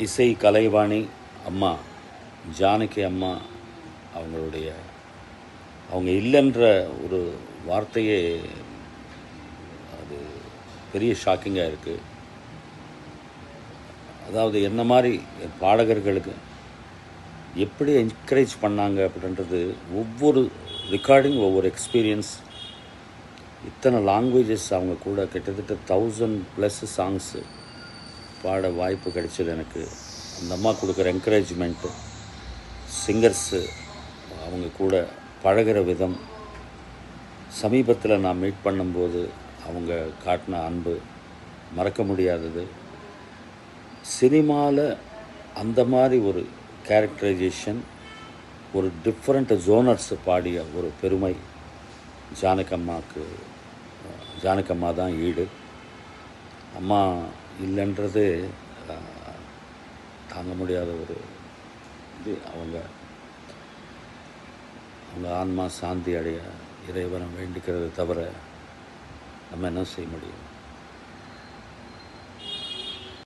இசை கலைவாணி அம்மா ஜானகி அம்மா அவங்களுடைய அவங்க இல்லைன்ற ஒரு வார்த்தையே அது பெரிய ஷாக்கிங்காக இருக்குது. அதாவது என்ன மாதிரி பாடகர்களுக்கு எப்படி என்கரேஜ் பண்ணாங்க அப்படின்றது ஒவ்வொரு ரெக்கார்டிங் ஒவ்வொரு எக்ஸ்பீரியன்ஸ். இத்தனை லாங்குவேஜஸ் அவங்க கூட கிட்டத்தட்ட 1000+ சாங்ஸு பாட வாய்ப்பு கிடைச்சது எனக்கு. அந்த அம்மா கொடுக்குற என்கரேஜ்மெண்ட்டு, சிங்கர்ஸு அவங்க கூட பழகிற விதம், சமீபத்தில் நான் மீட் பண்ணும்போது அவங்க காட்டின அன்பு மறக்க முடியாதது. சினிமாவில் அந்த மாதிரி ஒரு கேரக்டரைசேஷன், ஒரு டிஃப்ரெண்ட் ஜோனர்ஸ் பாடிய ஒரு பெருமை ஜானகம்மா தான் ஈடு. அம்மா இல்லைன்றது தாங்க முடியாத ஒரு இது. அவங்க ஆன்மா சாந்தி அடைய இறைவனை வேண்டிக்கிறது தவிர நம்ம என்ன செய்ய முடியும்?